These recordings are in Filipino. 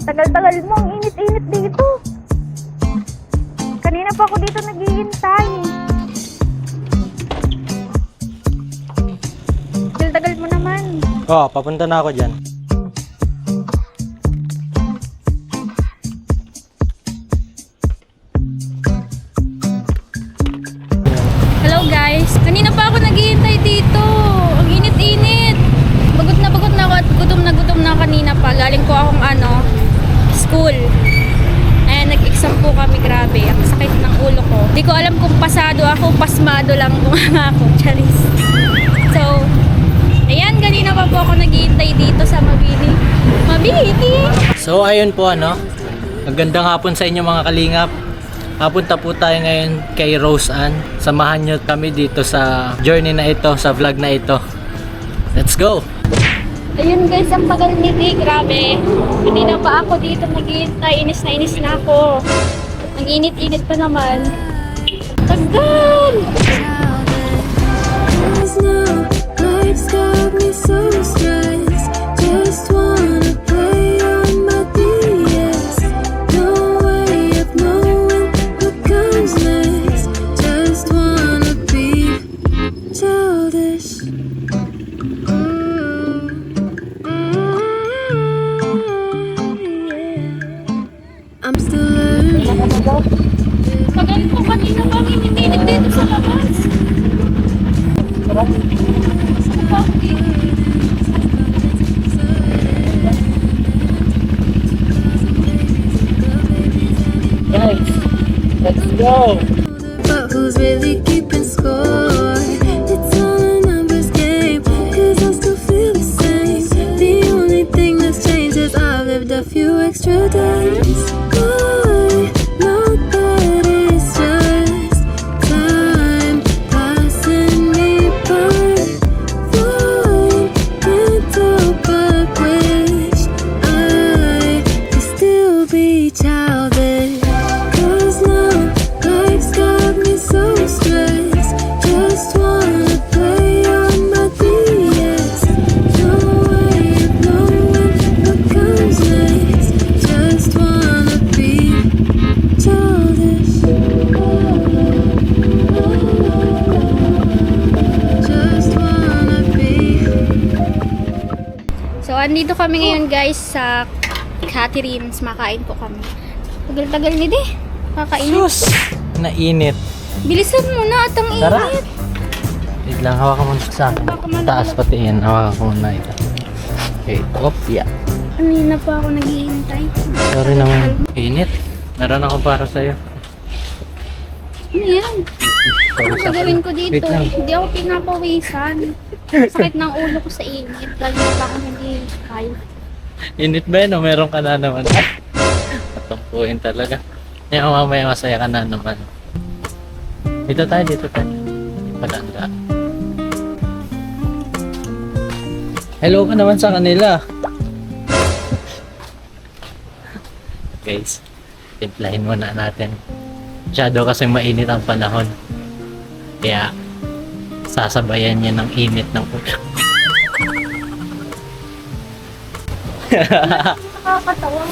Tagal-tagal mo, ang init-init dito. Kanina pa ako dito naghihintay. Tagal-tagal mo naman. Oh, papunta na ako dyan. Hello guys, kanina pa ako naghihintay dito. Ang init-init. Bagot na ako at gutom na kanina pa. Galing po akong school. And nag-exam po kami, grabe. Ang sakit ng ulo ko. Di ko alam kung pasado ako, pasmado lang kung ako. Charis. So, ayan, kanina pa po ako naghihintay dito sa Mabini. Mabini! So, ayun po Magandang hapon sa inyo mga kalingap. Papunta po tayo ngayon kay Rose Ann. Samahan nyo kami dito sa journey na ito, sa vlog na ito. Let's go! Ayun guys, ang tagal niti, grabe. Kanina pa ako dito naghihintay, inis na ako. Ang init-init pa naman. Tagal! Tagal ko kanina pa init-init dito sa labas. Guys, let's go! But who's really keeping score? It's all a numbers game, 'cause I still feel the same. The only thing that's changed is I've lived a few extra days. I know that it's just time passing me by. One can't help but wish I could still be childish. 'Cause now life's got me so stressed. Just wanna play on my DS. No way of knowing what comes next. Just wanna be childish. Just wanna be. So, andito kami ngayon guys sa Catherine's. Makain po kami. Tagal-tagal nito eh. Kakainit. Sus! Nainit. Bilisan mo na at ang Tara. init. Wait lang, hawakan mo sa akin. Taas pati yan. Hawakan ko muna ito. Okay, yeah. Kanina pa ako naghihintay. Sorry naman. Init. Meron ako para sa'yo. Ano yan? Sorry Ano sa gagawin ko dito? Wait lang. Hindi ako pinapawisan. Sakit ng ulo ko sa init. Lalo pa ako naghihintay. Init ba yun o meron ka na naman? Patumpuin talaga. Kaya mamaya masaya ka na naman. Dito tayo. Maganda. Hello ka naman sa kanila. Guys, timplahin muna natin. Masyado kasi mainit ang panahon. Kaya, sasabayan niya ng init ng ulo. Nakakatawa.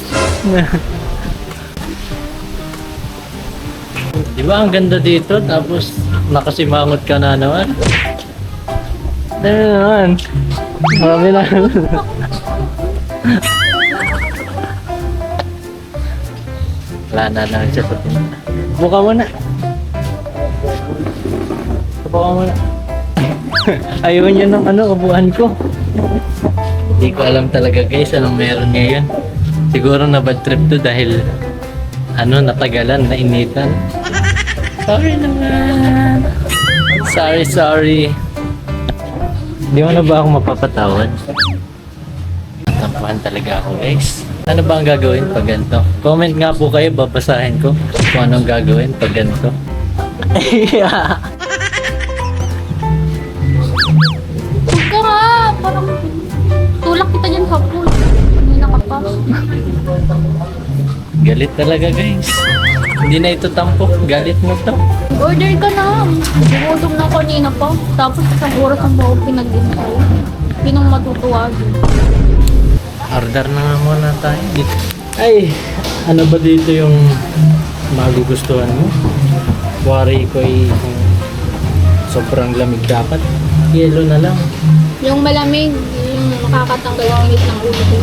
Di ba ang ganda dito? Tapos nakasimangot ka na naman. Dami naman. Marami na. Wala na naman siya sa tinta. Buka mo na. Buka mo na. Ayaw niya ng upuan ko. Hindi ko alam talaga guys anong meron ngayon. Siguro na bad trip to dahil natagalan, nainitan. Sorry naman. Sorry. Hindi mo na ba ako mapapatawad? Natampuhan talaga ako guys. Ano ba ang gagawin pag ganito? Comment nga po kayo, babasahin ko kung anong gagawin pag ganito. Huwag ka nga. Parang tulak kita dyan hapon. Kanina ka pa. Galit talaga guys. Hindi na ito tampok. Galit mo to. Order ka na. Bumudong na kanina pa. Tapos isang oras ang buong pinag-intay. Hindi nang matutuwa. Order na nga muna tayo. Ay, ano ba dito yung magugustuhan mo? Worry ko ay sobrang lamig dapat. Yelo na lang. Yung malamig, yung makakatanggal ng init ng ulo ko.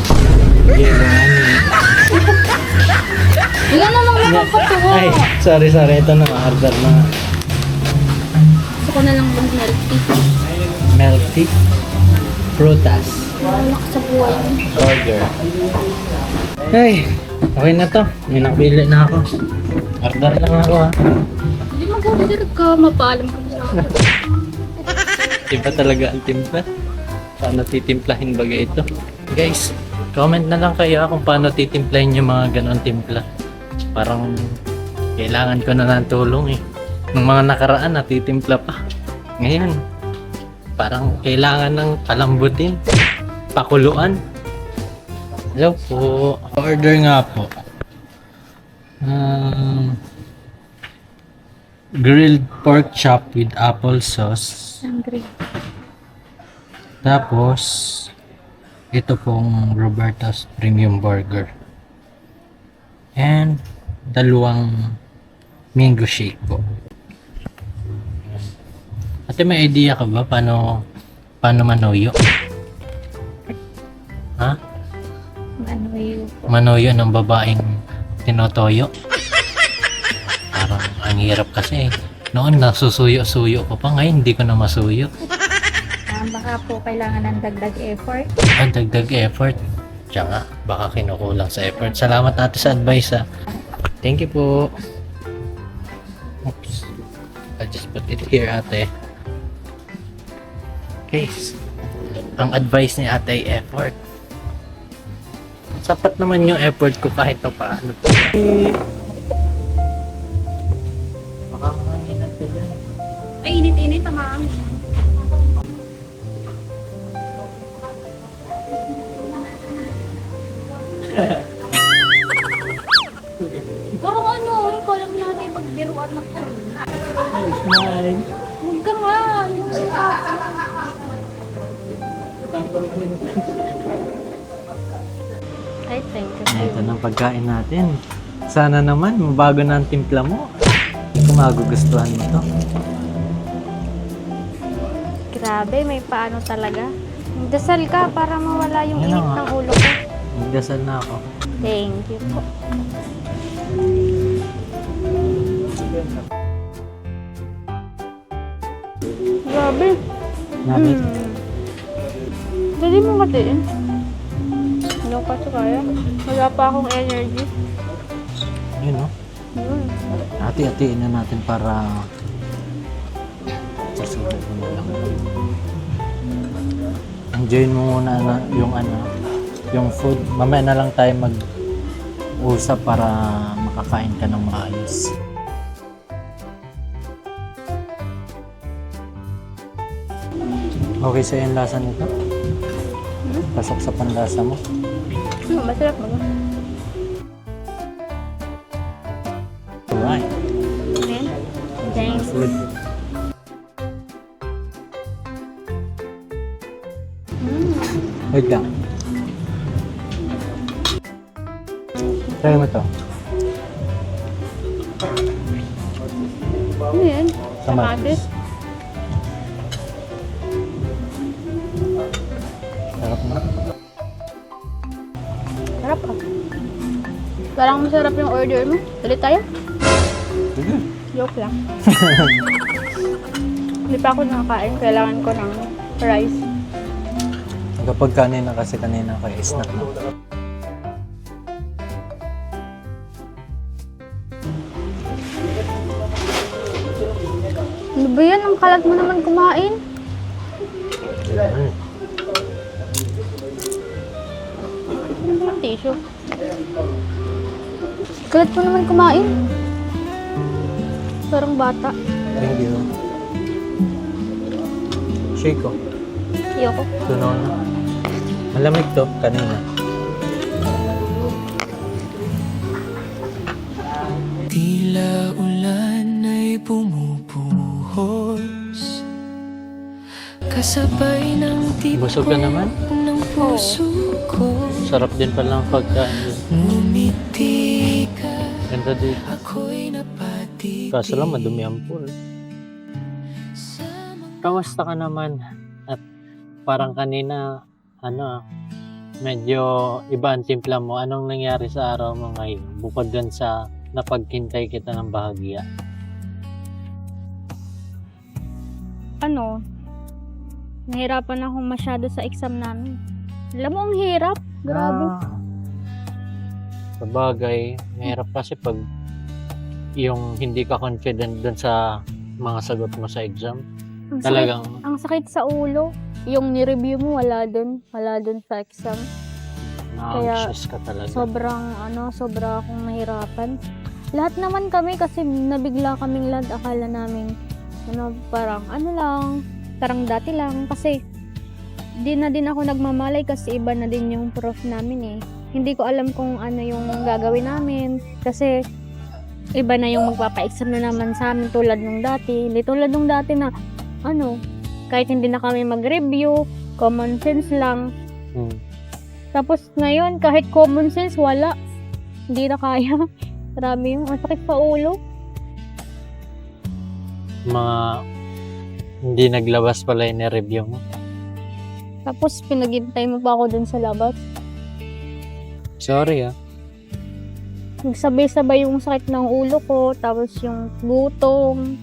Yelo nga niya. Wala namang nakakatawa. Ay, sorry. Ito na, order na. Gusto ko na lang ng milk tea. Milk tea. Prutas. Wala ka sa buhay mo. Order. Ay, okay na to. May nakabili na ako. Order lang ako ha. Hindi mag-order ka, mapaalam ka sa akin. Iba talaga ang timpla. Paano titimplahin baga ito? Guys, comment na lang kayo kung paano titimplahin yung mga ganon timpla. Parang kailangan ko na ng tulong eh. Nung mga nakaraan natitimpla pa. Ngayon, parang kailangan ng palambutin. Pakuluan. Hello po. Order nga po. Grilled pork chop with apple sauce. Hungry. Tapos, ito pong Roberta's Premium Burger. And, dalawang mango shake po. Ate, may idea ka ba paano manoyo? Ha? Ano yun po? Manoyo ng babaeng tinotoyo? Parang ang hirap kasi. Noon nasusuyo-suyo ko pa, ngayon hindi ko na masuyo. Baka po kailangan ng dagdag effort. Dagdag effort. Tsaka baka kinukulang sa effort. Salamat ate sa advice ha. Thank you po. Oops. I'll just put it here ate. Okay. Ang advice ni ate ay effort. Sapat naman yung effort ko kahit pa paano. Baka manginat ka dyan. Ay, init-init, tamaang. Parang ano, ikaw lang natin pagbiruan na po. Smile. Huwag ka nga. Ay, thank you. Ito na ang pagkain natin. Sana naman mabago na ang timpla mo. Hindi ko magugustuhan mo to. Grabe, may paano talaga. Dasal ka para mawala yung Yan na init nga. ng ulo ko. Magdasal na ako. Thank you po. Grabe. Nabit. Dali mo katiin. Hindi ko kasi kaya. Wala pa akong energy. Yun no? Yun. Hati-hatiin na natin para susunod mo na lang. Enjoyin mo muna yung food. Mamaya na lang tayo mag-usap para makakain ka ng maayos. Okay sa'yo yung lasa nito? Pasok sa panlasa mo? Masarap ba? Alright. Ayan. Thanks. Food. Wait lang. Try mo to. Ano yan? Kamatis. Sarap na. Sarap ah. Parang masarap yung order mo. Dali tayo. Sige. Joke lang. Hindi pa ako nakakain. Kailangan ko ng rice. Kapag kanina ko snack na. Ano ba yan? Ang kalat mo naman kumain. Ayun. Ano ba yung tissue? Kalat mo naman kumain. Parang bata. Thank you. Shake ko. Ayoko. Tunaw na. Malamig to kanina. Tila ulan ay pumupuhos, kasabay ng Busog ka naman? ng puso ko. Sarap din pala ang pagkain. Ngunit ganda dito. ako'y napatitig. Kaso lang madumi ang pool. Sa Kamusta ka naman? At parang kanina, medyo iba ang timpla mo. Anong nangyari sa araw mo ngayon? Bukod dun sa napaghintay kita ng bahagya. Nahirapan ako masyado sa exam namin. Alam mo, ang hirap. Grabe. Sabagay, mahirap kasi pag yung hindi ka confident dun sa mga sagot mo sa exam. Ang sakit, Talagang ang sakit sa ulo. Yung ni-review mo, wala dun sa exam. na-anxious ka talaga. Sobra akong nahirapan. Lahat naman kami kasi nabigla kaming lahat. Akala namin, parang dati lang. Kasi, di na din ako nagmamalay kasi iba na din yung prof namin eh. Hindi ko alam kung ano yung gagawin namin. Kasi, iba na yung magpapa-exam na naman sa amin tulad nung dati. Hindi tulad nung dati na, kahit hindi na kami mag-review, common sense lang. Tapos ngayon, kahit common sense, wala. Hindi na kaya. Grabe yung sakit sa ulo. Mga hindi naglabas pala yung review mo. Tapos pinaghintay mo pa ako dun sa labas. Sorry Nagsabay-sabay yung sakit ng ulo ko, tapos yung gutom,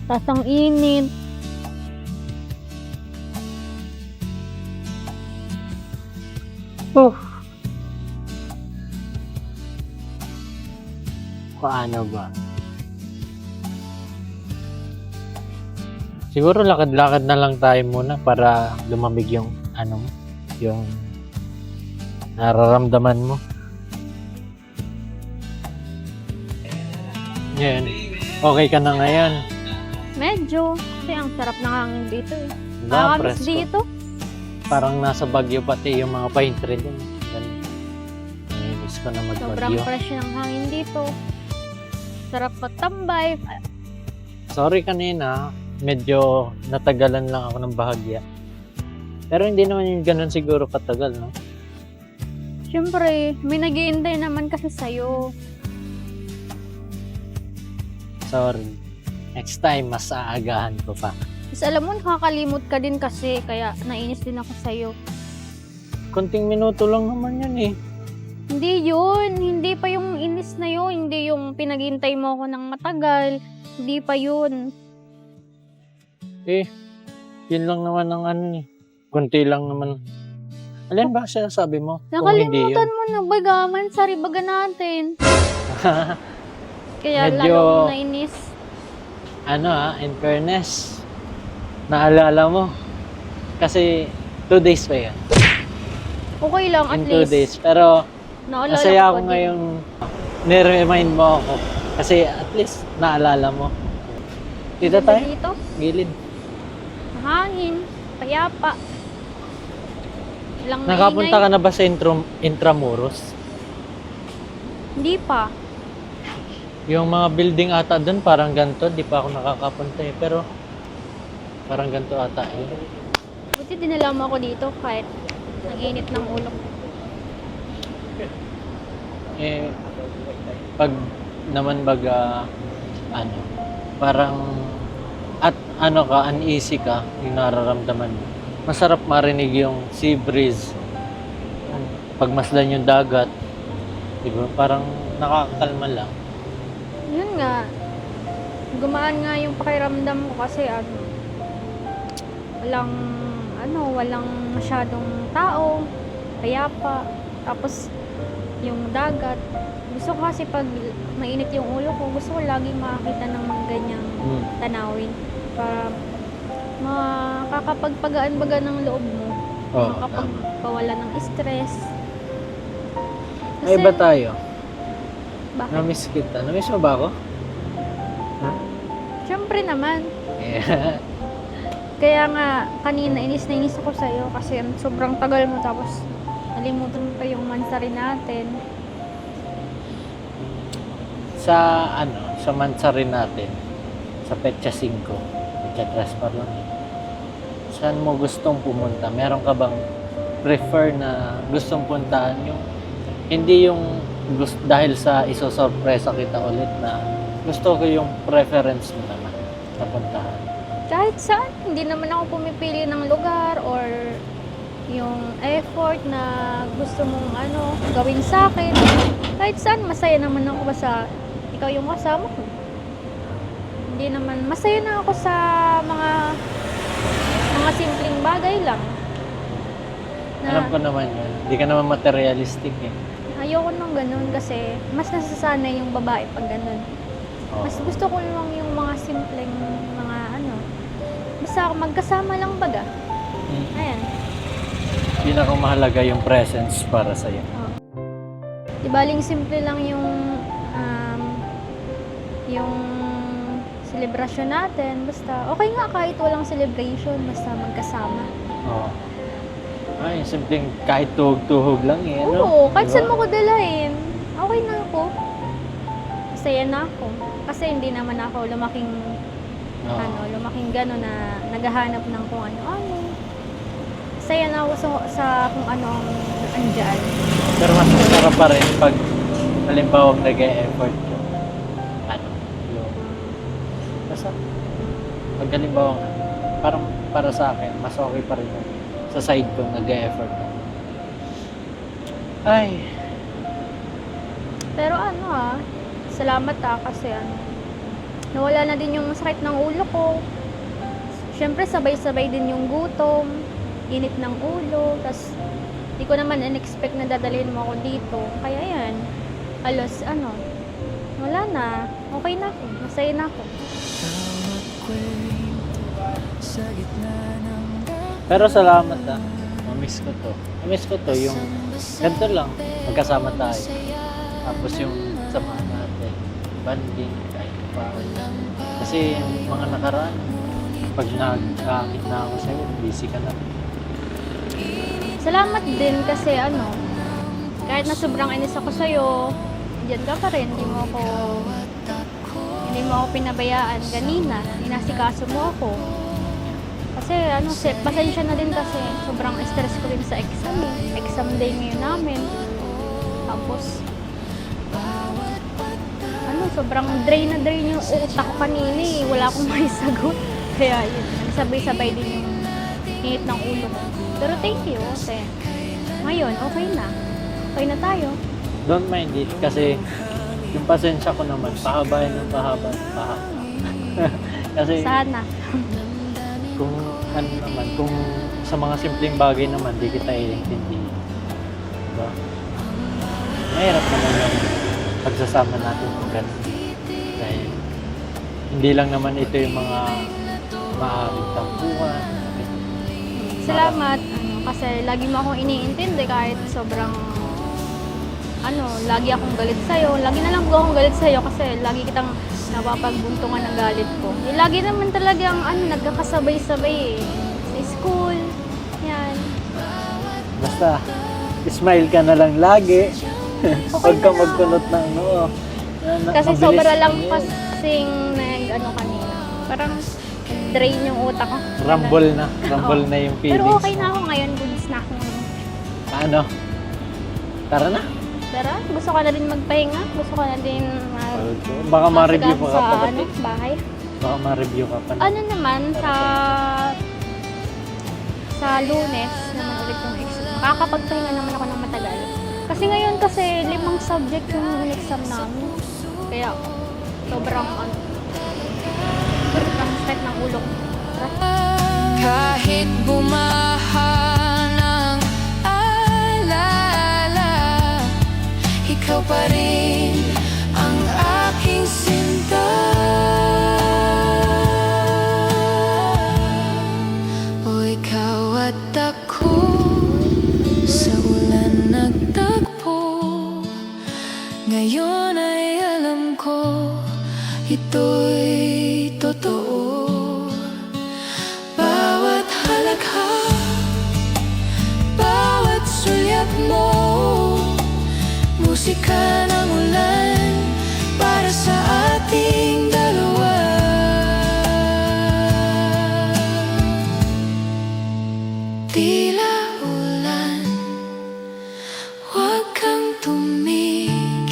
tapos ang init. Paano ba? Siguro lakad-lakad na lang tayo muna para lumamig yung yung nararamdaman mo. Yan. Okay ka na ngayon. Medyo, kasi ang sarap ng hangin dito eh. Diba, Nakakamiss presko? dito. Parang nasa Baguio pati yung mga pine tree din. Namiss ko na Sobrang mag-Baguio. fresh ng hangin dito. Sarap magtambay. Sorry kanina, medyo natagalan lang ako ng bahagya. Pero hindi naman yung ganun siguro katagal, no? Siyempre, may nag-iintay naman kasi sa'yo. Sorry. Next time, mas aagahan ko pa. Tapos alam mo, nakakalimot ka din kasi, kaya nainis din ako sa'yo. Konting minuto lang naman yan eh. Hindi yun. Hindi pa yung inis na yun. Hindi yung pinaghintay mo ako ng matagal. Hindi pa yun. Yun lang naman ang konti lang naman. Alin ba siya sabi mo? Kung hindi Nakalimutan yun. mo na bagaman sa ribaga natin. Kaya Medyo- lalong nainis. In fairness, naalala mo. Kasi 2 days pa yan. Okay lang, at In 2 least. days. Pero Naalala masaya ko ako din. ngayong nire-remind mo ako. Kasi at least naalala mo. Dito tayo? Dito, Gilid. hangin, payapa. Lang Nakapunta ka na ba sa Intramuros? Hindi pa. Yung mga building ata doon parang ganito. Di pa ako nakakapunta eh. Pero parang ganito ata yun. Buti dinala mo ako dito kahit nag-init ng ulo ko. Pag naman baga parang uneasy ka yung nararamdaman mo. Masarap marinig yung sea breeze. Pagmasdan yung dagat. Diba? Parang nakakakalma lang. Yun nga. Gumaan nga yung pakiramdam ko kasi walang masyadong tao, payapa. Tapos yung dagat. Gusto ko kasi pag mainit yung ulo ko, gusto ko laging makakita ng mga ganyang tanawin para makakapagpagaan-baga ng loob mo. Oo, Makapagpawala ng stress. Ay, ba tayo? Bakit? Namiss kita. Namiss mo ba ako? Siyempre naman. Yeah. Kaya nga, kanina inis na inis ako sa'yo kasi sobrang tagal mo tapos nalimutan mo pa yung mansari natin. Sa Mansarin natin, sa Petsa 5, Petsa 3 pa lang eh. Saan mo gustong pumunta? Meron ka bang prefer na gustong puntahan yung hindi yung gusto, dahil sa isosorpresa kita ulit na gusto ko yung preference mo naman na puntahan. Kahit saan, hindi naman ako pumipili ng lugar or yung effort na gusto mong gawin sa akin. Kahit saan, masaya naman ako basta ikaw yung kasama ko. Hindi naman, masaya na ako sa mga simpleng bagay lang. Alam ko naman yun. Hindi ka naman materialistic eh. Ayoko nung ganun kasi mas nasasanay yung babae pag ganun. Oo. Mas gusto ko lang yung mga simpleng mga basta magkasama lang baga. Ayan. Pinakamahalaga yung presence para sa'yo. Di baling simple lang yung celebration natin. Basta okay nga kahit walang celebration, basta magkasama. Oo. Ay, simpleng kahit tuhog-tuhog lang eh. Ano? Oo, kahit Diba? saan mo ko dalahin, okay na ako. Masaya na ako. Kasi hindi naman ako lumaking Oo. lumaking gano'n na naghahanap ng kung ano-ano. Masaya na ako sa kung ano ang andyan. Pero mas masarap pa rin pag halimbawa nag-e-effort ka. Yung basta pag halimbawa parang para sa akin, mas okay pa rin yung sa side ko nag-e-effort ka. Ay, Pero salamat kasi nawala na din yung sakit ng ulo ko. Siyempre sabay-sabay din yung gutom, init ng ulo, tas di ko naman in-expect na dadalhin mo ako dito. Kaya yan, halos wala na, okay na ako, masaya na ako. Bawat kwento sa gitna ng pero salamat Mamiss ko to. Mamiss ko to yung ganito lang, magkasama tayo. Tapos yung samahan natin, banding, kahit pa. Kasi yung mga nakaraan, pag nagkakit na ako sa'yo, busy ka na. Salamat din kasi kahit na sobrang inis ako sa'yo, diyan ka pa rin, hindi mo ako pinabayaan kanina, inasikaso mo ako. Kasi pasensya na din kasi sobrang stress ko din sa exam exam day ngayon namin. Tapos sobrang drain na drain yung utak ko kanina wala akong maisagot. Kaya yun, sabay-sabay din yung init ng ulo ko. Pero thank you kasi ngayon okay na tayo. Don't mind it kasi yung pasensya ko naman, pahabayan ng pahaba. Kasi Sana. kung kung sa mga simpleng bagay naman, di kita iintindihin. Diba? Mahirap naman yung pagsasama natin kung ganun. Dahil hindi lang naman ito yung mga maaaring tampuhan. Salamat kasi lagi mo akong iniintindi kahit sobrang lagi akong galit sa'yo. Lagi na lang po akong galit sa'yo kasi lagi kitang napapagbuntungan ng galit ko. Lagi naman talagang nagkakasabay-sabay sa school. Yan. Basta, smile ka na lang lagi. Huwag ka na. magkunot ng Kasi mabilis sobra lang yun. kasing kanina. Parang drain yung utak ko. Rumble na Oo. yung feelings. Pero okay na ako ngayon. Goods na ako ngayon. Paano? Tara na. Pero gusto ka na din magpahinga. Gusto ka na din Baka ma-review pa ka sa pa pati. bahay. Baka ma-review ka pa. Naman, sa Lunes naman ulit yung exam. Makakapagpahinga naman ako ng matagal. Kasi ngayon 5 subject yung exam namin. Kaya sobrang sakit ng ulo ko. kahit bumaha ng alala, ikaw pa rin ang aking sinta. O ikaw at ako sa ulan nagtagpo. Ngayon ay alam ko ito'y totoo. Bawat halakha, bawat sulyap mo, musika ng ulan para sa ating dalawa. Tila ulan, huwag kang tumigil.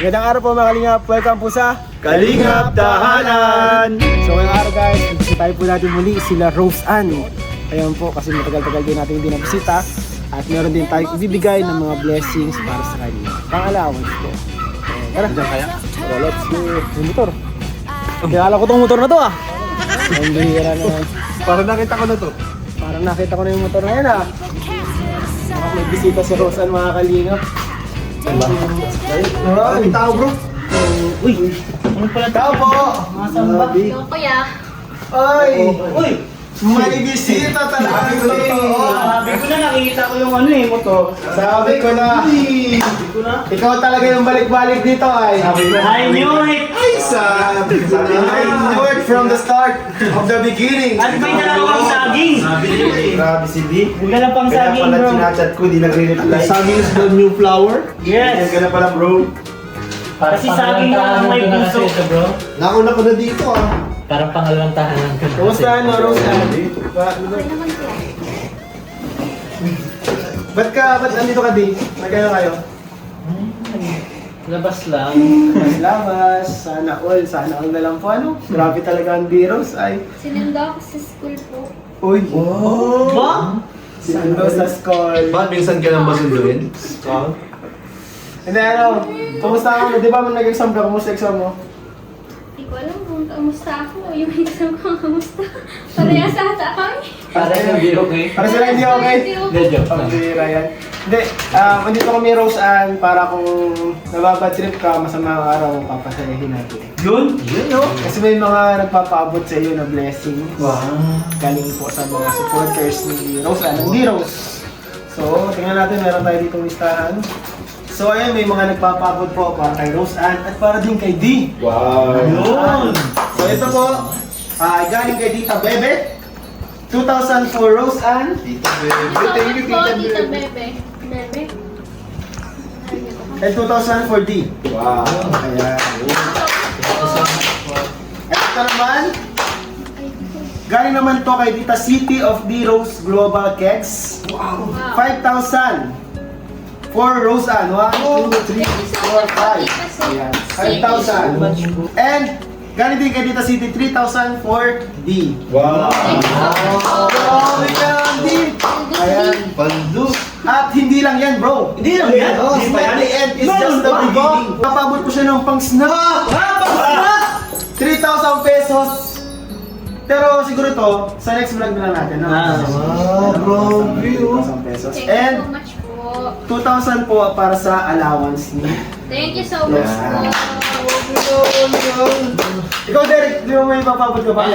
Magandang araw po mga Kalingap. Welcome po sa Kalingap Tahanan! So ngayong araw guys, bisitahin po natin muli sila Rose Ann. Ayan po, kasi matagal-tagal din natin hindi nabisita. At meron din tayong ibibigay ng mga blessings para sa kanya. Pang-allowance po. Tara, dyan kaya? So let's go. Yung motor. Kilala ko tong motor na to ah. Ang bihira naman. Parang nakita ko na to. Parang nakita ko na yung motor na yan ah. May bisita si Rose Ann mga Kalingap. Ay, tao bro. Uy! Ano pala tao po? Masamba. Ikaw kuya. Ay! Uy! May bisita talaga. Sabi ko na nakikita ko yung ano eh, motor. Sabi ko na. Ikaw talaga yung balik-balik dito ay. I knew it! Ay, sabi ko na. I knew it from the start of the beginning. At may dalawang saging! Grabe si D. Huwag ka na pang Kaya saging pala bro. chinachat ko, di nagre-reply. Saging is the new flower? Yan Yes! ka na pala bro. Kasi saging na ang may puso. bro. Nauna ko na dito ah. Parang pangalawang tahanan ka na. Kumusta ano, Rose Ann? Okay naman kuya. Ba't andito ka di? Magkano kayo? Labas lang. Labas, sana all na lang po ano. Grabe talaga ang D-Rose ay. Sinundo ako sa school po. Uy! Ba? Sinundo sa school. Ba't minsan ka nang basunduin? Hindi ano, kumusta ka? Di ba nag-exam ka? Kumusta exam mo? Hindi ko alam kung kamusta ako. Yung exam ko kamusta. Parehas ata kami. Parang hindi okay. Para sila hindi okay. Hindi, joke lang. Pambira yan. Hindi, andito kami Rose Ann para kung nababad trip ka, masama ang araw, papasayahin natin. Yun? Yun no? Kasi may mga nagpapaabot sa iyo na blessings. Galing po sa mga supporters ni Rose Ann, hindi Rose. So, tingnan natin, meron tayo ditong listahan. So, ayun, may mga nagpapaabot po para kay Rose Ann at para din kay D. Wow. Yun! So, ito po, galing kay Tita Bebe. 2,000 for Rose Ann. Tita So Bebe. much po, Tita Bebe. Bebe? And 2,000 for D. Wow. Ayan. Ito naman, galing naman to kay Tita City of D Rose Global Kegs. Wow. 5,000 for Rose Ann. 1, 2, 3, 4, 5. Ayan. 5,000. And galing din kay Tita City, 3,000 for D. Wow. Grabe ka, D! Ayan. Pandu. At hindi lang yan, bro. Hindi lang yan. Oh, It's not the end. It's just the beginning. Papabot ko siya ng pang-snack. Pang-snack! 3,000 pesos. Pero siguro to, sa next vlog na lang natin. No? bro. 3,000 pesos. Thank you And so much po. 2,000 po para sa allowance ni. Thank you so much po. Ikaw, Derek, di mo may papabot ka pa?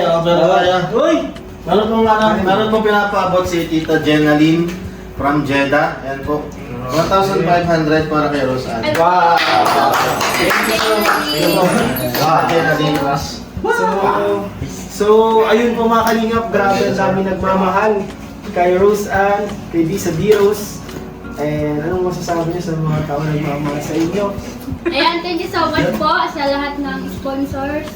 Uy! Meron pong pinapaabot si Tita Jenaline from Jeddah. Yan po. 1,500 para kay Rose Ann. Wow! Wow, Jenaline Ras. So, ayun po mga kalingap, grabe ang dami nagmamahal kay Rose Ann, kay D sa D-Rose. And anong masasabi niyo sa mga tao na nagmamahal sa inyo? Ayan, thank you so much po sa lahat ng sponsors,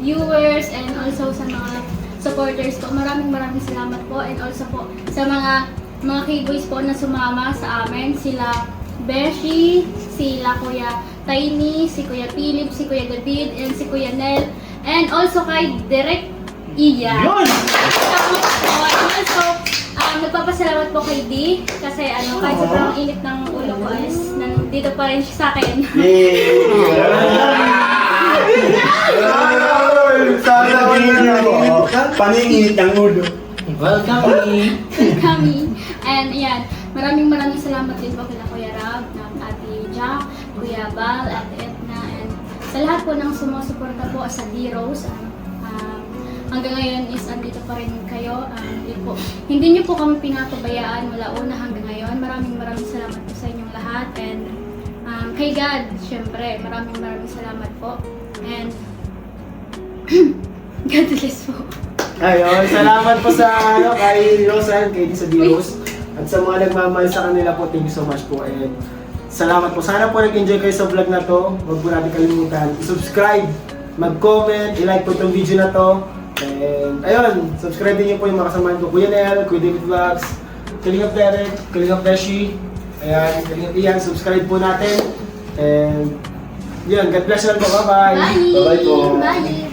viewers, and also sa mga supporters po. Maraming salamat po. And also po sa mga K-boys po na sumama sa amin. Sila Beshi, sila Kuya Tiny, si Kuya Philip, si Kuya David, and si Kuya Nel. And also kay Direk Iya. Yun! And also, nagpapasalamat po kay D kasi kahit sobrang init ng ulo ko is nandito pa rin siya sa akin. Paningit ang ulo. Welcome, Kami. And yan, maraming salamat din po kila Kuya Rab, ng Ate Jack, Kuya Bal, Ate Etna, and sa lahat po ng sumusuporta po sa D-Rose. Hanggang ngayon is andito pa rin kayo. Hindi niyo po kami pinapabayaan mula una hanggang ngayon. Maraming salamat po sa inyong lahat. And kay God, syempre, maraming salamat po. And God bless po. Ayun, salamat po sa kay Rose Ann, kay D sa D-Rose. At sa mga nagmamahal sa kanila po, thank you so much po. And salamat po. Sana po nag-enjoy kayo sa vlog na to. Huwag po natin kalimutan. I-subscribe, mag-comment, i-like po itong video na to. And ayun, subscribe din niyo po yung mga kasamahan ko. Kuya Nel, Kuya David Vlogs, Kalingap Derek, Kalingap Beshi, ayan, Kalingap Ian, subscribe po natin. And Yun, God bless lang po. Bye-bye. Bye-bye po. Bye.